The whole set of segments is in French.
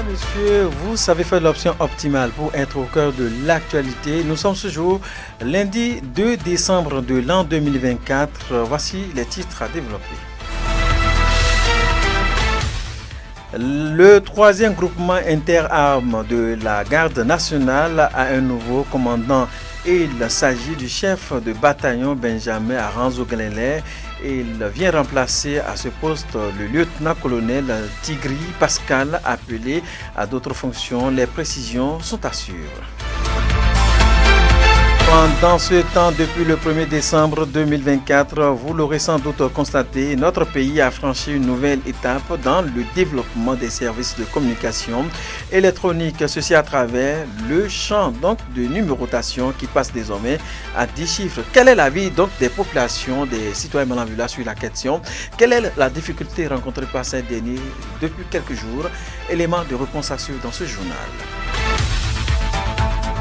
Mesdames, Messieurs, vous savez faire l'option optimale pour être au cœur de l'actualité. Nous sommes ce jour, lundi 2 décembre de l'an 2024. Voici les titres à développer. Le troisième groupement interarmes de la garde nationale a un nouveau commandant. Il s'agit du chef de bataillon Benjamin Aranzo-Galilée. Il vient remplacer à ce poste le lieutenant-colonel Tigri Pascal, appelé à d'autres fonctions. Les précisions sont assurées. Pendant ce temps, depuis le 1er décembre 2024, vous l'aurez sans doute constaté, notre pays a franchi une nouvelle étape dans le développement des services de communication électronique. Ceci à travers le champ de numérotation qui passe désormais à 10 chiffres. Quel est l'avis des populations, des citoyens malanvulars sur la question? Quelle est la difficulté rencontrée par ces derniers depuis quelques jours? Élément de réponse à suivre dans ce journal.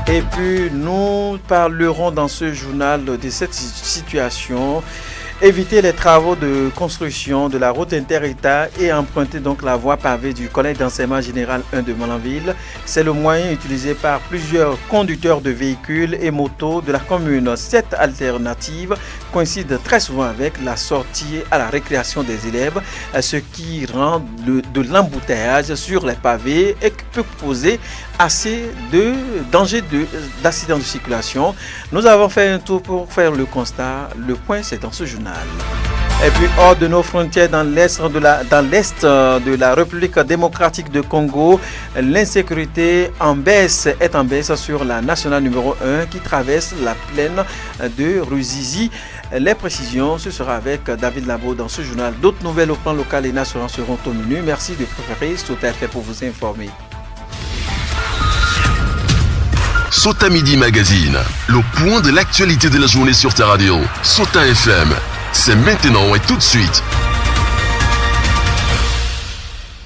Et puis nous parlerons dans ce journal de cette situation. Éviter les travaux de construction de la route inter-État et emprunter donc la voie pavée du collège d'enseignement général 1 de Malanville. C'est le moyen utilisé par plusieurs conducteurs de véhicules et motos de la commune. Cette alternative coïncide très souvent avec la sortie à la récréation des élèves, ce qui rend de l'embouteillage sur les pavés et qui peut poser assez de danger d'accidents de circulation. Nous avons fait un tour pour faire le constat. Le point, c'est dans ce journal. Et puis hors de nos frontières, dans l'est de la République démocratique de Congo, l'insécurité est en baisse sur la nationale numéro 1 qui traverse la plaine de Ruzizi. Les précisions, ce sera avec David Labo dans ce journal. D'autres nouvelles au plan local et national seront au menu. Merci de préférer Sota FM pour vous informer. Sota Midi Magazine, le point de l'actualité de la journée sur ta radio. Sota FM, c'est maintenant et tout de suite.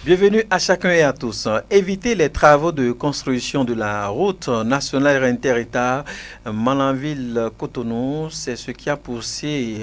Bienvenue à chacun et à tous. Éviter les travaux de construction de la route nationale inter-État Malanville-Cotonou, c'est ce qui a poussé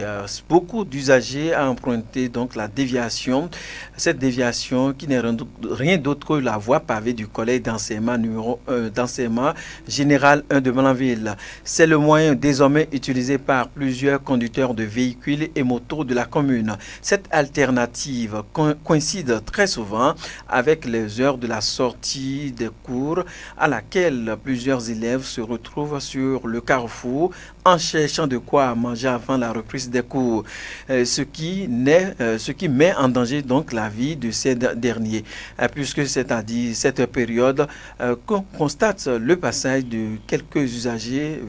beaucoup d'usagers à emprunter donc la déviation. Cette déviation qui n'est rien d'autre que la voie pavée du collège d'enseignement numéro 1 d'enseignement général 1 de Malanville. C'est le moyen désormais utilisé par plusieurs conducteurs de véhicules et motos de la commune. Cette alternative coïncide très souvent avec les heures de la sortie des cours à laquelle plusieurs élèves se retrouvent sur le carrefour en cherchant de quoi manger avant la reprise des cours, ce qui met en danger donc la vie de ces derniers, puisque c'est-à-dire cette période qu'on constate le passage de quelques usagers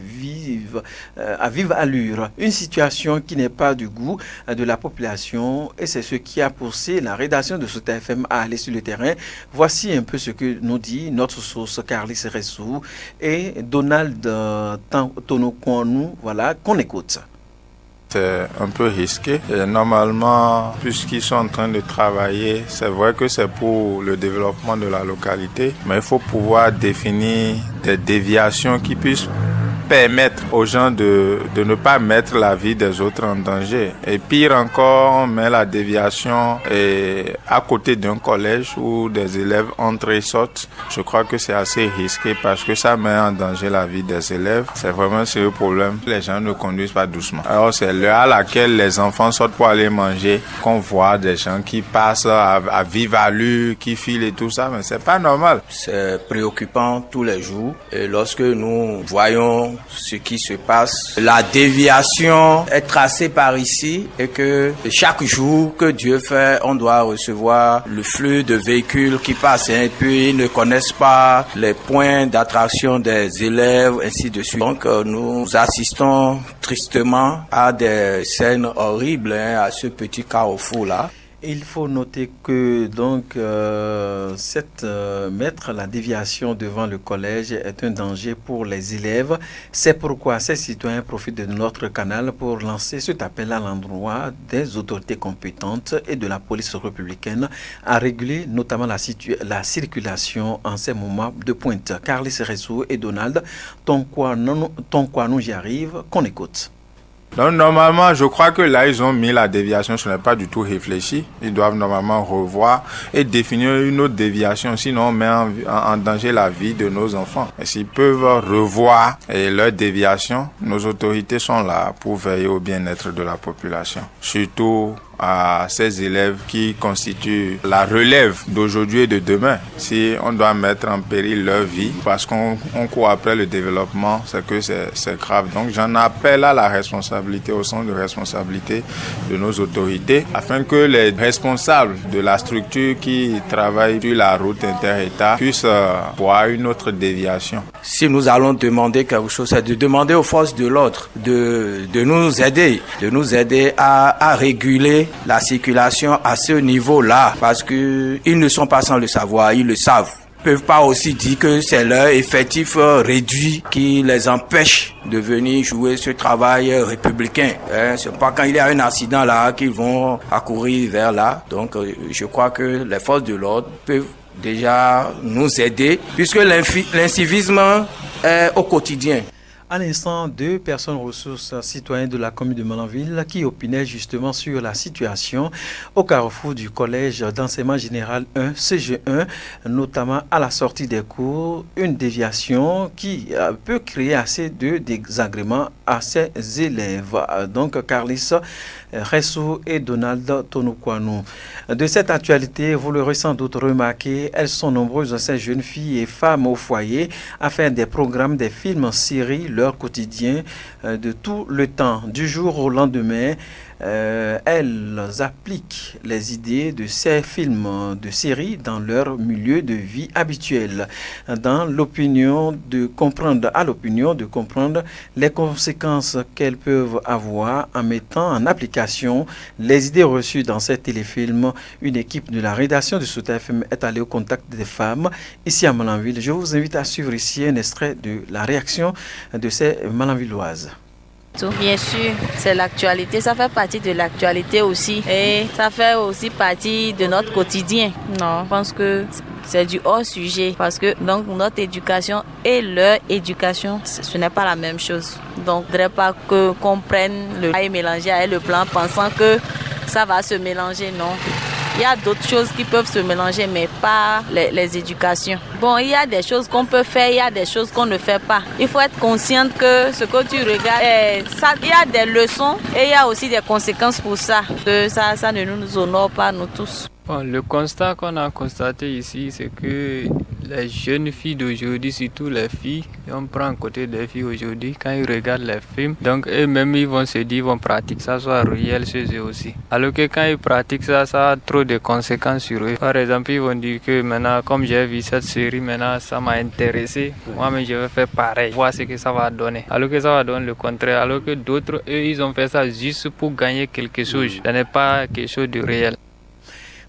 à vive allure, une situation qui n'est pas du goût de la population, et c'est ce qui a poussé la rédaction de Sota FM à aller sur le terrain. Voici un peu ce que nous dit notre source Carly Seressou et Donald Tonokwanu, voilà, qu'on écoute. C'est un peu risqué. Et normalement, puisqu'ils sont en train de travailler, c'est vrai que c'est pour le développement de la localité, mais il faut pouvoir définir des déviations qui puissent permettre aux gens de ne pas mettre la vie des autres en danger. Et pire encore, on met la déviation à côté d'un collège où des élèves entrent et sortent. Je crois que c'est assez risqué parce que ça met en danger la vie des élèves. C'est vraiment un sérieux problème. Les gens ne conduisent pas doucement. Alors c'est l'heure à laquelle les enfants sortent pour aller manger qu'on voit des gens qui passent à vive allure, qui filent et tout ça, mais c'est pas normal. C'est préoccupant tous les jours. Et lorsque nous voyons ce qui se passe, la déviation est tracée par ici et que chaque jour que Dieu fait, on doit recevoir le flux de véhicules qui passent et puis ils ne connaissent pas les points d'attraction des élèves, ainsi de suite. Donc nous assistons tristement à des scènes horribles à ce petit carrefour-là. Il faut noter que donc mettre la déviation devant le collège est un danger pour les élèves. C'est pourquoi ces citoyens profitent de notre canal pour lancer cet appel à l'endroit des autorités compétentes et de la police républicaine à réguler notamment la circulation en ces moments de pointe. Carly Seressou et Donald, ton quoi nous y arrive, qu'on écoute. Donc normalement, je crois que là, ils ont mis la déviation, ce n'est pas du tout réfléchi. Ils doivent normalement revoir et définir une autre déviation, sinon on met en danger la vie de nos enfants. Et s'ils peuvent revoir leur déviation, nos autorités sont là pour veiller au bien-être de la population. Surtout à ces élèves qui constituent la relève d'aujourd'hui et de demain. Si on doit mettre en péril leur vie parce qu'on court après le développement, c'est que c'est grave. Donc j'en appelle à la responsabilité, au sens de responsabilité de nos autorités, afin que les responsables de la structure qui travaillent sur la route inter-État puissent voir une autre déviation. Si nous allons demander quelque chose, c'est de demander aux forces de l'ordre de nous aider à réguler la circulation à ce niveau-là, parce que ils ne sont pas sans le savoir, ils le savent. Ils peuvent pas aussi dire que c'est leur effectif réduit qui les empêche de venir jouer ce travail républicain. C'est pas quand il y a un accident là qu'ils vont accourir vers là. Donc je crois que les forces de l'ordre peuvent déjà nous aider, puisque l'incivisme est au quotidien. À l'instant, 2 personnes ressources citoyennes de la commune de Malanville qui opinaient justement sur la situation au carrefour du collège d'enseignement général 1, CG1, notamment à la sortie des cours, une déviation qui peut créer assez de désagréments à ces élèves. Donc, Carlis Ressou et Donald Tonoukwano. De cette actualité, vous l'aurez sans doute remarqué, elles sont nombreuses, ces jeunes filles et femmes au foyer, à faire des programmes, des films en série, leur quotidien de tout le temps, du jour au lendemain. Elles appliquent les idées de ces films de série dans leur milieu de vie habituel, dans l'opinion de comprendre les conséquences qu'elles peuvent avoir en mettant en application les idées reçues dans ces téléfilms. Une équipe de la rédaction de Sota FM est allée au contact des femmes ici à Malanville. Je vous invite à suivre ici un extrait de la réaction de ces Malanvilloises. Bien sûr, c'est l'actualité, ça fait partie de l'actualité aussi et ça fait aussi partie de notre quotidien. Non, je pense que c'est du hors sujet parce que donc notre éducation et leur éducation, ce n'est pas la même chose. Donc, il ne faudrait pas qu'on prenne le paille mélangé avec le blanc pensant que ça va se mélanger, non. Il y a d'autres choses qui peuvent se mélanger, mais pas les éducations. Bon, il y a des choses qu'on peut faire, il y a des choses qu'on ne fait pas. Il faut être consciente que ce que tu regardes, il y a des leçons et il y a aussi des conséquences pour ça. Que ça ne nous honore pas, nous tous. Bon, le constat qu'on a constaté ici, c'est que les jeunes filles d'aujourd'hui, surtout les filles, on prend en côté des filles aujourd'hui, quand ils regardent les films, donc eux-mêmes ils vont se dire, ils vont pratiquer ça, soit réel chez eux aussi. Alors que quand ils pratiquent ça, ça a trop de conséquences sur eux. Par exemple, ils vont dire que maintenant, comme j'ai vu cette série, maintenant ça m'a intéressé, moi mais je vais faire pareil, voir ce que ça va donner. Alors que ça va donner le contraire, alors que d'autres, eux, ils ont fait ça juste pour gagner quelque chose. Ce n'est pas quelque chose de réel.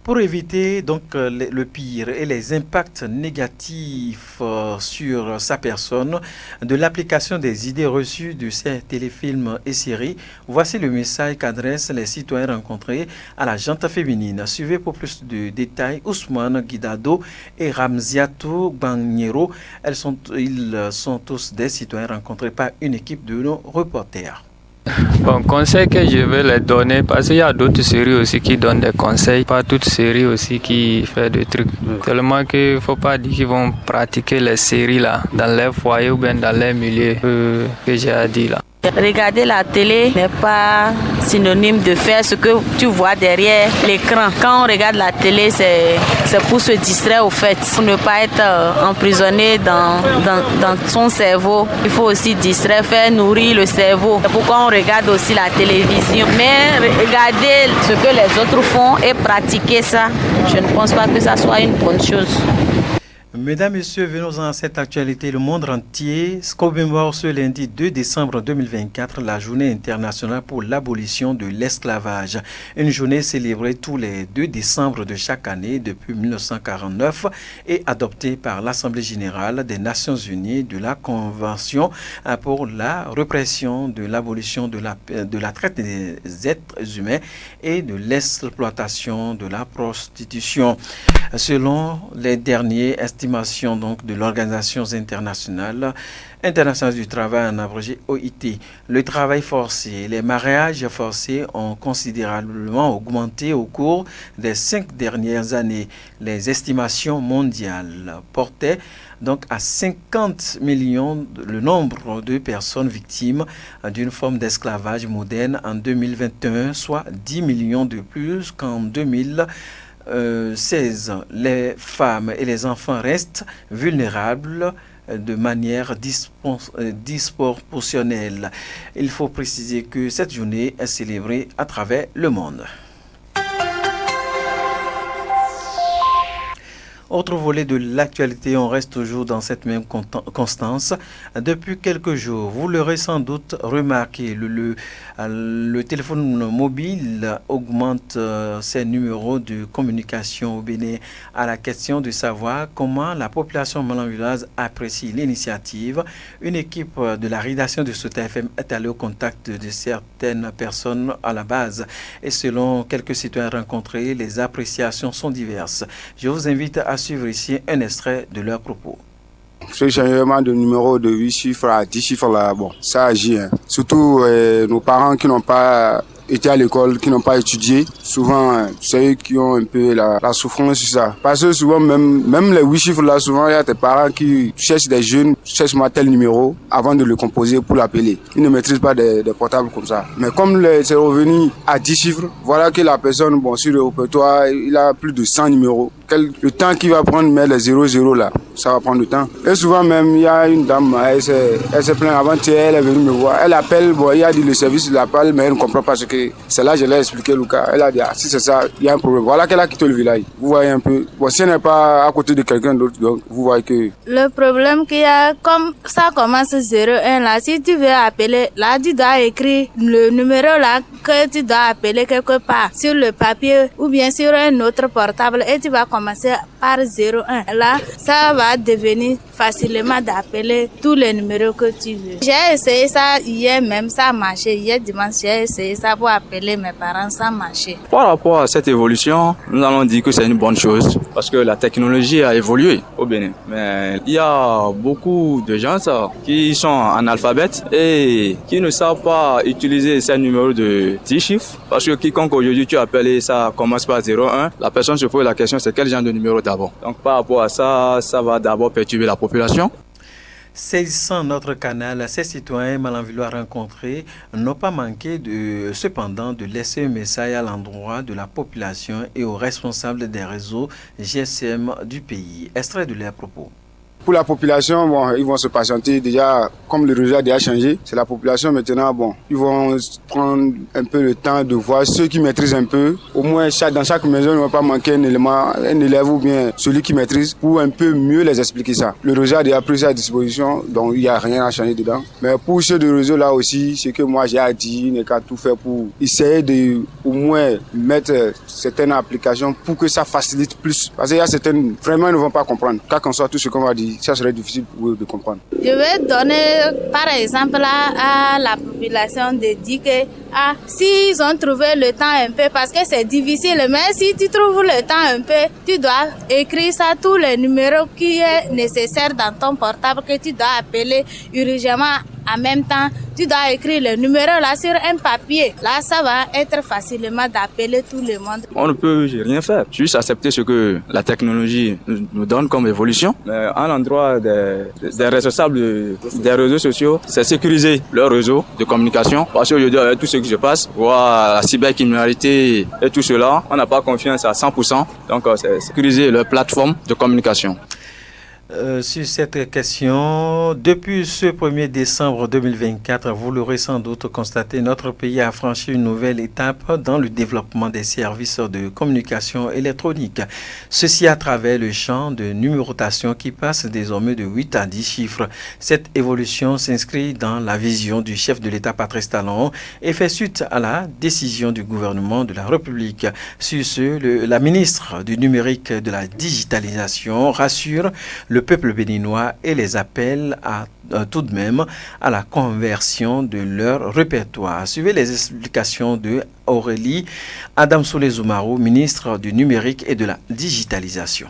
Pour éviter donc le pire et les impacts négatifs sur sa personne de l'application des idées reçues de ces téléfilms et séries, voici le message qu'adressent les citoyens rencontrés à la Jante féminine. Suivez pour plus de détails Ousmane Guidado et Ramziatou Banyero. Ils sont tous des citoyens rencontrés par une équipe de nos reporters. Bon, conseil que je vais les donner, parce qu'il y a d'autres séries aussi qui donnent des conseils, pas toutes séries aussi qui font des trucs. Tellement qu'il ne faut pas dire qu'ils vont pratiquer les séries là, dans les foyers ou bien dans les milieux que j'ai dit là. Regarder la télé n'est pas synonyme de faire ce que tu vois derrière l'écran. Quand on regarde la télé, c'est pour se distraire au fait, pour ne pas être emprisonné dans son cerveau. Il faut aussi distraire, faire nourrir le cerveau. C'est pourquoi on regarde aussi la télévision. Mais regarder ce que les autres font et pratiquer ça, je ne pense pas que ça soit une bonne chose. Mesdames, Messieurs, venons-en à cette actualité. Le monde entier commémore ce lundi 2 décembre 2024 la journée internationale pour l'abolition de l'esclavage. Une journée célébrée tous les 2 décembre de chaque année depuis 1949 et adoptée par l'Assemblée générale des Nations unies de la Convention pour la répression de l'abolition de la traite des êtres humains et de l'exploitation de la prostitution. Selon les derniers estimations estimations donc, de l'Organisation internationale du travail, en abrégé OIT. Le travail forcé et les mariages forcés ont considérablement augmenté au cours des 5 dernières années. Les estimations mondiales portaient donc à 50 millions le nombre de personnes victimes d'une forme d'esclavage moderne en 2021, soit 10 millions de plus qu'en 2016. Les femmes et les enfants restent vulnérables de manière disproportionnelle. Il faut préciser que cette journée est célébrée à travers le monde. Autre volet de l'actualité, on reste toujours dans cette même constance. Depuis quelques jours, vous l'aurez sans doute remarqué, le téléphone mobile augmente ses numéros de communication au Bénin. À la question de savoir comment la population malanvilloise apprécie l'initiative, une équipe de la rédaction de Sota FM est allée au contact de certaines personnes à la base. Et selon quelques citoyens rencontrés, les appréciations sont diverses. Je vous invite à suivre ici un extrait de leurs propos. Ce changement de numéro de 8 chiffres à 10 chiffres là, bon, ça agit. Surtout nos parents qui n'ont pas été à l'école, qui n'ont pas étudié, souvent c'est eux qui ont un peu la souffrance sur ça. Parce que souvent même les 8 chiffres là, souvent il y a des parents qui cherchent des jeunes, cherchent-moi tel numéro avant de le composer pour l'appeler. Ils ne maîtrisent pas des portables comme ça. Mais comme c'est revenu à 10 chiffres, voilà que la personne, bon, sur le répertoire, il a plus de 100 numéros. Le temps qu'il va prendre, mais les 00 là, ça va prendre du temps. Et souvent même, il y a une dame, elle s'est plainte avant-hier, elle est venue me voir. Elle appelle, bon, il a dit le service, il appelle, mais elle ne comprend pas ce que c'est là, je l'ai expliqué, Lucas. Elle a dit, si c'est ça, il y a un problème. Voilà qu'elle a quitté le village. Vous voyez un peu. Bon, si elle n'est pas à côté de quelqu'un d'autre, donc, vous voyez que... Le problème qu'il y a, comme ça commence 01 là, si tu veux appeler, là, tu dois écrire le numéro là que tu dois appeler quelque part sur le papier ou bien sur un autre portable et tu vas commencer par 01. Là, ça va devenir facilement d'appeler tous les numéros que tu veux. J'ai essayé ça hier même, ça a marché. Hier dimanche, j'ai essayé ça pour appeler mes parents, ça a marché. Par rapport à cette évolution, nous allons dire que c'est une bonne chose parce que la technologie a évolué au Bénin. Mais il y a beaucoup de gens qui sont analphabètes et qui ne savent pas utiliser ces numéros de 10 chiffres parce que quiconque aujourd'hui tu appelles ça commence par 01, la personne se pose la question c'est quel genre de numéro d'abord. Donc par rapport à ça, ça va d'abord perturber la population. Saisissant notre canal, ces citoyens malanvillois rencontrés n'ont pas manqué cependant de laisser un message à l'endroit de la population et aux responsables des réseaux GSM du pays. Extrait de leurs propos. Pour la population, bon, ils vont se patienter. Déjà, comme le réseau a déjà changé, c'est la population maintenant, bon, ils vont prendre un peu le temps de voir ceux qui maîtrisent un peu. Au moins, dans chaque maison, il ne va pas manquer un élément, un élève ou bien celui qui maîtrise pour un peu mieux les expliquer ça. Le réseau a déjà pris ça à disposition, donc il n'y a rien à changer dedans. Mais pour ceux de réseau là aussi, ce que moi j'ai à dire, il n'est qu'à tout faire pour essayer de au moins mettre certaines applications pour que ça facilite plus. Parce qu'il y a certaines, vraiment, ils ne vont pas comprendre. Quand on sort tout ce qu'on va dire, ça serait difficile pour eux de comprendre. Je vais donner par exemple à la population de dire que s'ils ont trouvé le temps un peu, parce que c'est difficile, mais si tu trouves le temps un peu, tu dois écrire ça, tous les numéros qui est nécessaire dans ton portable que tu dois appeler urgemment en même temps. Tu dois écrire le numéro là sur un papier. Là, ça va être facilement d'appeler tout le monde. On ne peut rien faire, juste accepter ce que la technologie nous donne comme évolution. Mais à l'endroit des responsables des réseaux sociaux, c'est sécuriser leur réseau de communication. Parce qu'aujourd'hui, avec tout ce qui se passe, voir la cybercriminalité et tout cela, on n'a pas confiance à 100%. Donc, c'est sécuriser leur plateforme de communication. Sur cette question, depuis ce 1er décembre 2024, vous l'aurez sans doute constaté, notre pays a franchi une nouvelle étape dans le développement des services de communication électronique. Ceci à travers le champ de numérotation qui passe désormais de 8 à 10 chiffres. Cette évolution s'inscrit dans la vision du chef de l'État Patrice Talon et fait suite à la décision du gouvernement de la République. Sur ce, la ministre du numérique et de la digitalisation rassure le peuple béninois et les appelle tout de même à la conversion de leur répertoire. Suivez les explications de Aurélie Adam Soulé-Zoumarou, ministre du numérique et de la digitalisation.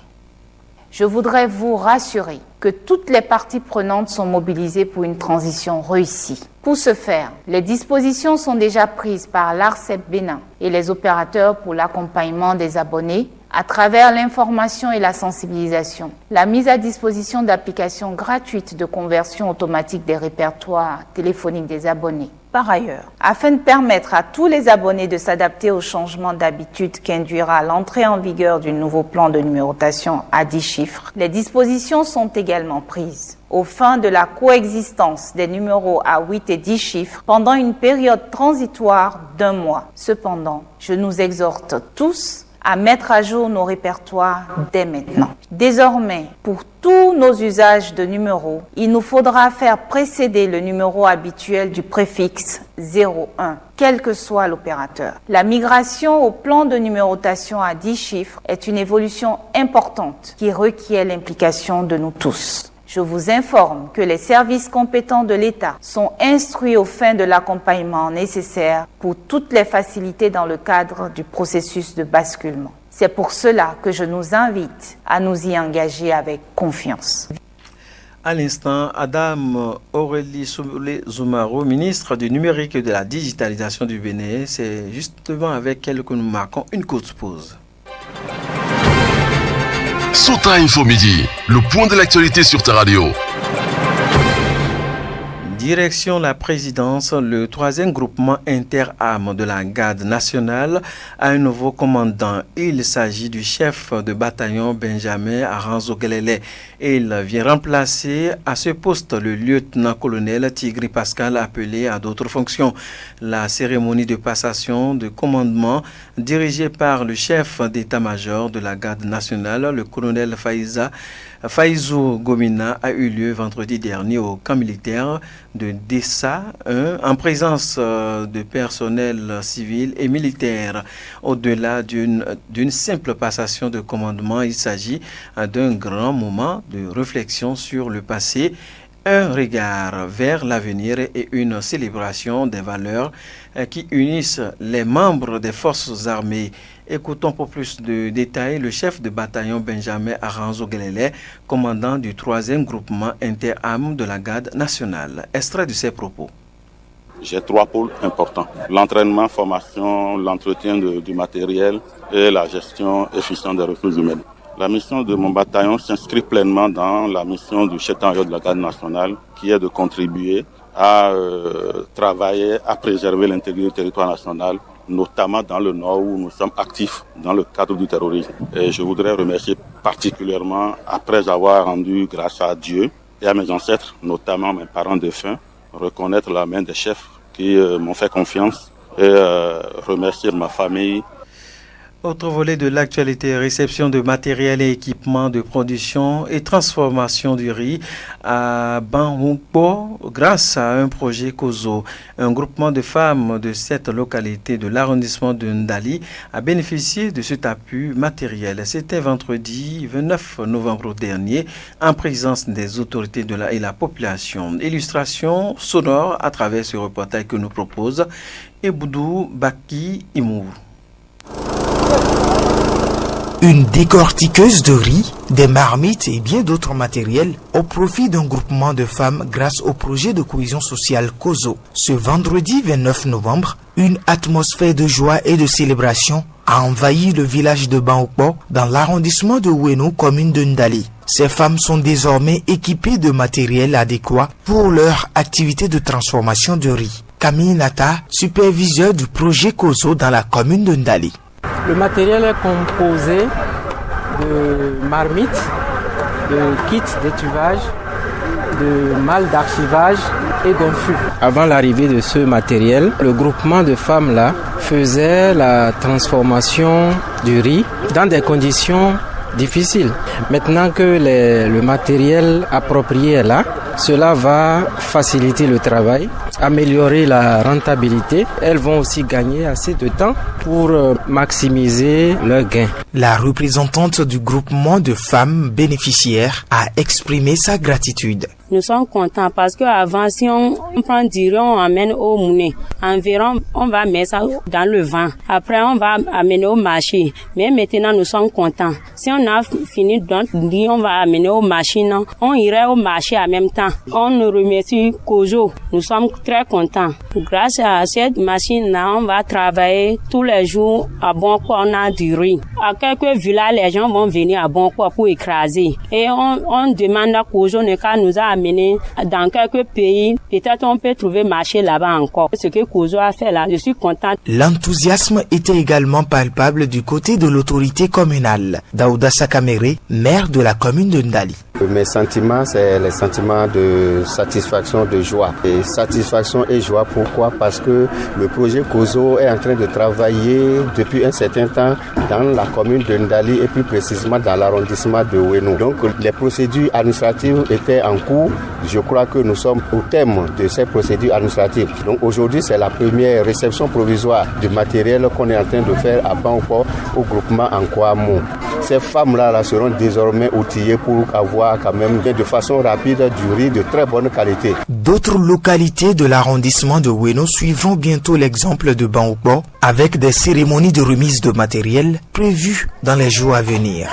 Je voudrais vous rassurer que toutes les parties prenantes sont mobilisées pour une transition réussie. Pour ce faire, les dispositions sont déjà prises par l'ARCEP Bénin et les opérateurs pour l'accompagnement des abonnés à travers l'information et la sensibilisation, la mise à disposition d'applications gratuites de conversion automatique des répertoires téléphoniques des abonnés. Par ailleurs, afin de permettre à tous les abonnés de s'adapter au changement d'habitude qu'induira l'entrée en vigueur du nouveau plan de numérotation à 10 chiffres, les dispositions sont également prises aux fins de la coexistence des numéros à 8 et 10 chiffres pendant une période transitoire d'1 mois. Cependant, je nous exhorte tous à mettre à jour nos répertoires dès maintenant. Désormais, pour tous nos usages de numéros, il nous faudra faire précéder le numéro habituel du préfixe 01, quel que soit l'opérateur. La migration au plan de numérotation à 10 chiffres est une évolution importante qui requiert l'implication de nous tous. Je vous informe que les services compétents de l'État sont instruits aux fins de l'accompagnement nécessaire pour toutes les facilités dans le cadre du processus de basculement. C'est pour cela que je nous invite à nous y engager avec confiance. À l'instant, Adam Aurélie Zoumaro, ministre du numérique et de la digitalisation du Bénin, c'est justement avec elle que nous marquons une courte pause. Sota Info Midi, le point de l'actualité sur ta radio. Direction la présidence, le 3e groupement interarmes de la garde nationale a un nouveau commandant. Il s'agit du chef de bataillon Benjamin Aranzo-Gelele. Il vient remplacer à ce poste le lieutenant-colonel Tigri Pascal appelé à d'autres fonctions. La cérémonie de passation de commandement dirigée par le chef d'état-major de la garde nationale, le colonel Faïzou Gomina, a eu lieu vendredi dernier au camp militaire de Dessa 1 en présence de personnel civil et militaire. Au-delà d'une simple passation de commandement, il s'agit d'un grand moment de réflexion sur le passé, un regard vers l'avenir et une célébration des valeurs qui unissent les membres des forces armées. Écoutons pour plus de détails le chef de bataillon Benjamin Aranzo-Gelele, commandant du 3e groupement interarmes de la garde nationale. Extrait de ses propos. J'ai 3 pôles importants. L'entraînement, formation, l'entretien du matériel et la gestion efficiente des ressources humaines. La mission de mon bataillon s'inscrit pleinement dans la mission du chef-d'état-major de la garde nationale, qui est de contribuer à travailler, à préserver l'intégrité du territoire national, notamment dans le Nord où nous sommes actifs dans le cadre du terrorisme. Et je voudrais remercier particulièrement, après avoir rendu grâce à Dieu et à mes ancêtres, notamment mes parents défunts, reconnaître la main des chefs qui m'ont fait confiance et remercier ma famille. Autre volet de l'actualité, réception de matériel et équipements de production et transformation du riz à Banhoupo grâce à un projet COSO. Un groupement de femmes de cette localité de l'arrondissement de Ndali a bénéficié de cet appui matériel. C'était vendredi 29 novembre dernier en présence des autorités et la population. Illustration sonore à travers ce reportage que nous propose Eboudou Baki Imour. Une décortiqueuse de riz, des marmites et bien d'autres matériels au profit d'un groupement de femmes grâce au projet de cohésion sociale COSO. Ce vendredi 29 novembre, une atmosphère de joie et de célébration a envahi le village de Banhoupo dans l'arrondissement de Oueno, commune de Ndali. Ces femmes sont désormais équipées de matériel adéquat pour leur activité de transformation de riz. Camille Nata, superviseur du projet COSO dans la commune de Ndali. Le matériel est composé de marmites, de kits d'étuvage, de malles d'archivage et gonflus. Avant l'arrivée de ce matériel, le groupement de femmes là faisait la transformation du riz dans des conditions difficiles. Maintenant que le matériel approprié est là, cela va faciliter le travail améliorer la rentabilité. Elles vont aussi gagner assez de temps pour maximiser leurs gains. La représentante du groupement de femmes bénéficiaires a exprimé sa gratitude. Nous sommes contents parce qu'avant, si on prend du riz, on amène au mounet. Environ, on va mettre ça dans le vent. Après, on va amener au marché. Mais maintenant, nous sommes contents. Si on a fini notre riz, on va amener aux machines. On irait au marché en même temps. On nous remercie Kozo. Nous sommes très contents. Grâce à cette machine-là, on va travailler tous les jours à Boncourt. On a du riz. À quelques villages, les gens vont venir à Boncourt pour écraser. Et on demande à Kozo qu'à nous amener dans quelques pays, peut-être on peut trouver marché là-bas encore. Ce que Kozo a fait là, je suis contente. L'enthousiasme était également palpable du côté de l'autorité communale. Daouda Sakamere, maire de la commune de Ndali. Mes sentiments, c'est les sentiments de satisfaction, de joie. Et satisfaction et joie, pourquoi? Parce que le projet Kozo est en train de travailler depuis un certain temps dans la commune de Ndali et plus précisément dans l'arrondissement de Oueno. Donc les procédures administratives étaient en cours. Je crois que nous sommes au terme de ces procédures administratives. Donc aujourd'hui, c'est la première réception provisoire du matériel qu'on est en train de faire à Banco au groupement Ankwamo. Ces femmes-là seront désormais outillées pour avoir quand même de façon rapide du riz de très bonne qualité. D'autres localités de l'arrondissement de Oueno suivront bientôt l'exemple de Banco avec des cérémonies de remise de matériel prévues dans les jours à venir.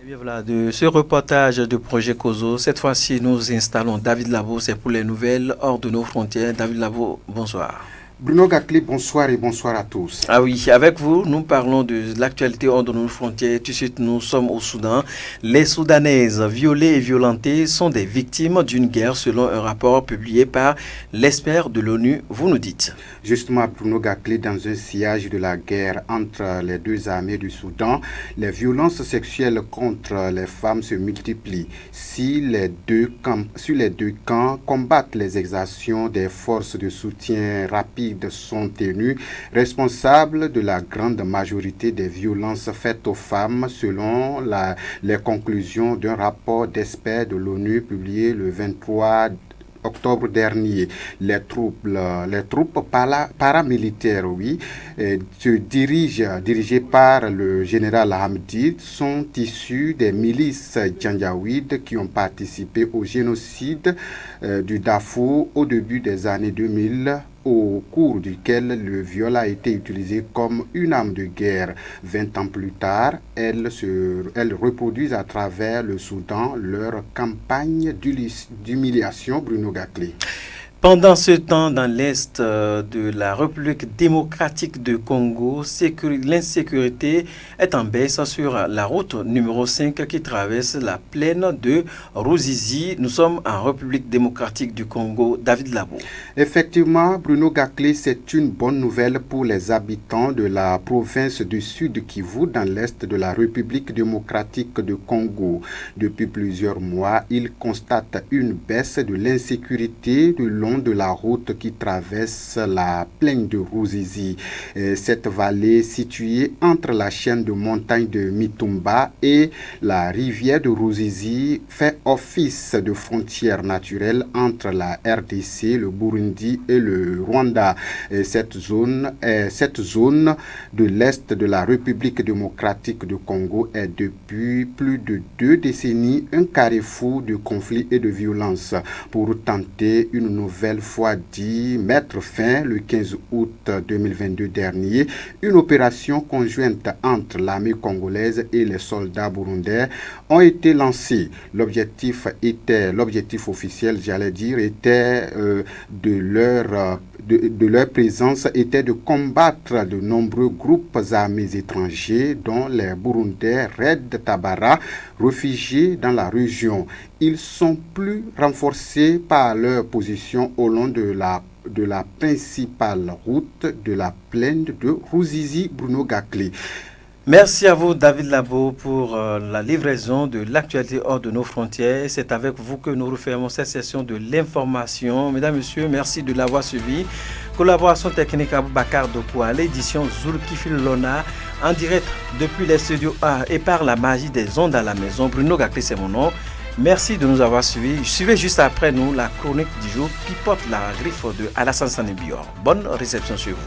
Et bien voilà, de ce reportage de projet Kozo, cette fois-ci nous installons David Labo, c'est pour les nouvelles hors de nos frontières. David Labo, bonsoir. Bruno Gakli, bonsoir et bonsoir à tous. Ah oui, avec vous, nous parlons de l'actualité hors de nos frontières. Tout de suite, nous sommes au Soudan. Les Soudanaises violées et violentées sont des victimes d'une guerre selon un rapport publié par l'expert de l'ONU. Vous nous dites. Justement, Bruno Gakli, dans un sillage de la guerre entre les deux armées du Soudan, les violences sexuelles contre les femmes se multiplient. Si les deux camps combattent les exactions des forces de soutien rapide sont tenus responsables de la grande majorité des violences faites aux femmes selon les conclusions d'un rapport d'experts de l'ONU publié le 23 octobre dernier. Les troupes paramilitaires, dirigées par le général Hamdi, sont issues des milices djanjaouides qui ont participé au génocide du Darfour au début des années 2000, au cours duquel le viol a été utilisé comme une arme de guerre. 20 ans plus tard, elles reproduisent à travers le Soudan leur campagne d'humiliation. Bruno Gakli. Pendant ce temps, dans l'est de la République démocratique du Congo, l'insécurité est en baisse sur la route numéro 5 qui traverse la plaine de Ruzizi. Nous sommes en République démocratique du Congo. David Labo. Effectivement, Bruno Gakli, c'est une bonne nouvelle pour les habitants de la province du Sud Kivu dans l'est de la République démocratique du Congo. Depuis plusieurs mois, ils constatent une baisse de l'insécurité le long de la route qui traverse la plaine de Ruzizi. Cette vallée située entre la chaîne de montagnes de Mitumba et la rivière de Ruzizi fait office de frontière naturelle entre la RDC, le Burundi et le Rwanda. Cette zone de l'est de la République démocratique du Congo est depuis plus de 2 décennies un carrefour de conflits et de violences. Pour tenter une nouvelle fois dit mettre fin le 15 août 2022 dernier, une opération conjointe entre l'armée congolaise et les soldats burundais ont été lancées. L'objectif officiel, était de leur présence était de combattre de nombreux groupes armés étrangers dont les Burundais Red Tabara, réfugiés dans la région. Ils sont plus renforcés par leur position au long de la principale route de la plaine de Ruzizi. Bruno Gakli. Merci à vous, David Labo, pour la livraison de l'actualité hors de nos frontières. C'est avec vous que nous refermons cette session de l'information. Mesdames, Messieurs, merci de l'avoir suivi. Collaboration technique Aboubakar Dokou à l'édition Zulkifil Lona, en direct depuis les studios A et par la magie des ondes à la maison. Bruno Gakli, c'est mon nom. Merci de nous avoir suivis. Suivez juste après nous la chronique du jour qui porte la griffe de Alassane Sani Bior. Bonne réception chez vous.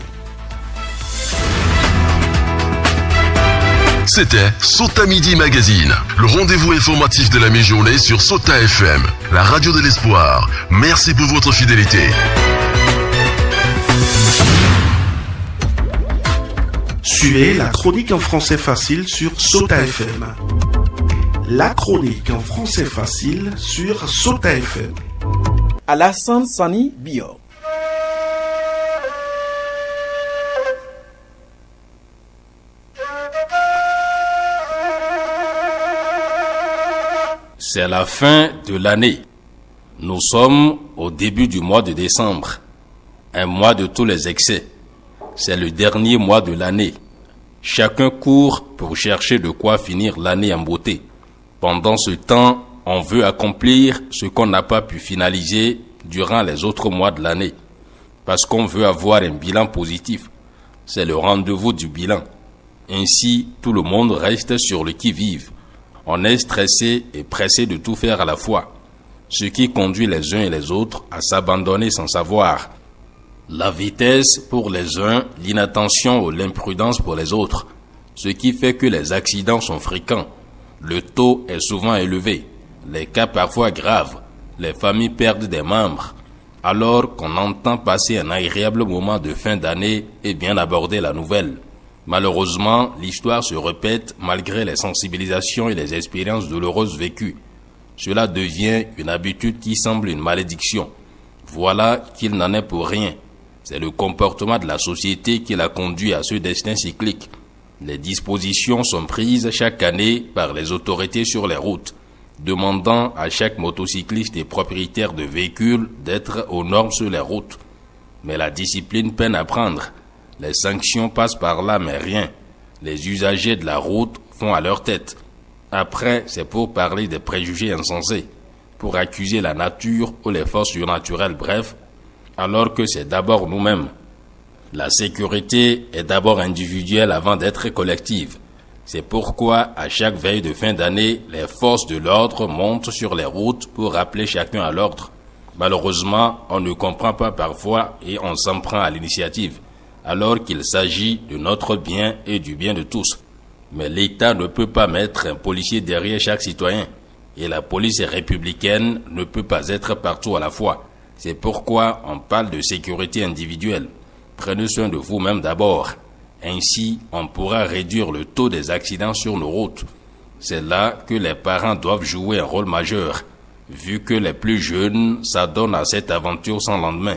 C'était Sota Midi Magazine, le rendez-vous informatif de la mi-journée sur Sota FM, la radio de l'espoir. Merci pour votre fidélité. Suivez la chronique en français facile sur Sota FM. La chronique en français facile sur Sota FM. Alassane Sani Bior. C'est la fin de l'année. Nous sommes au début du mois de décembre, un mois de tous les excès. C'est le dernier mois de l'année. Chacun court pour chercher de quoi finir l'année en beauté. Pendant ce temps, on veut accomplir ce qu'on n'a pas pu finaliser durant les autres mois de l'année. Parce qu'on veut avoir un bilan positif. C'est le rendez-vous du bilan. Ainsi, tout le monde reste sur le qui-vive. On est stressé et pressé de tout faire à la fois. Ce qui conduit les uns et les autres à s'abandonner sans savoir. La vitesse pour les uns, l'inattention ou l'imprudence pour les autres. Ce qui fait que les accidents sont fréquents. Le taux est souvent élevé, les cas parfois graves, les familles perdent des membres, alors qu'on entend passer un agréable moment de fin d'année et bien aborder la nouvelle. Malheureusement, l'histoire se répète malgré les sensibilisations et les expériences douloureuses vécues. Cela devient une habitude qui semble une malédiction. Voilà qu'il n'en est pour rien. C'est le comportement de la société qui l'a conduit à ce destin cyclique. Les dispositions sont prises chaque année par les autorités sur les routes, demandant à chaque motocycliste et propriétaire de véhicules d'être aux normes sur les routes. Mais la discipline peine à prendre. Les sanctions passent par là, mais rien. Les usagers de la route font à leur tête. Après, c'est pour parler des préjugés insensés, pour accuser la nature ou les forces surnaturelles, bref, alors que c'est d'abord nous-mêmes. La sécurité est d'abord individuelle avant d'être collective. C'est pourquoi, à chaque veille de fin d'année, les forces de l'ordre montent sur les routes pour rappeler chacun à l'ordre. Malheureusement, on ne comprend pas parfois et on s'en prend à l'initiative, alors qu'il s'agit de notre bien et du bien de tous. Mais l'État ne peut pas mettre un policier derrière chaque citoyen, et la police républicaine ne peut pas être partout à la fois. C'est pourquoi on parle de sécurité individuelle. Prenez soin de vous-même d'abord. Ainsi, on pourra réduire le taux des accidents sur nos routes. C'est là que les parents doivent jouer un rôle majeur, vu que les plus jeunes s'adonnent à cette aventure sans lendemain.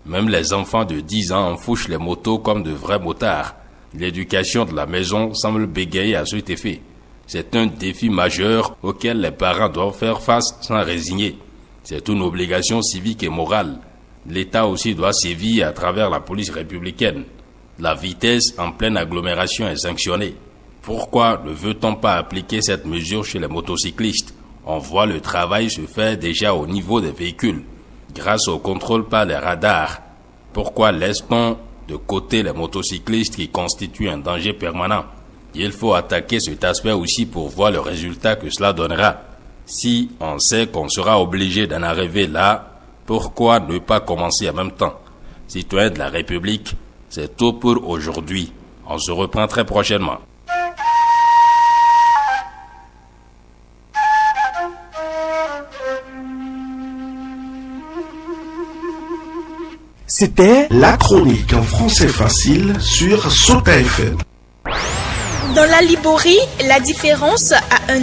Même les enfants de 10 ans enfouchent les motos comme de vrais motards. L'éducation de la maison semble bégayer à cet effet. C'est un défi majeur auquel les parents doivent faire face sans résigner. C'est une obligation civique et morale. L'État aussi doit sévir à travers la police républicaine. La vitesse en pleine agglomération est sanctionnée. Pourquoi ne veut-on pas appliquer cette mesure chez les motocyclistes? On voit le travail se faire déjà au niveau des véhicules, grâce au contrôle par les radars. Pourquoi laisse-t-on de côté les motocyclistes qui constituent un danger permanent? Il faut attaquer cet aspect aussi pour voir le résultat que cela donnera. Si on sait qu'on sera obligé d'en arriver là, pourquoi ne pas commencer en même temps? Citoyens de la République, c'est tout pour aujourd'hui. On se reprend très prochainement. C'était la chronique en français facile sur Sota FM. Dans la Liborie, la différence a un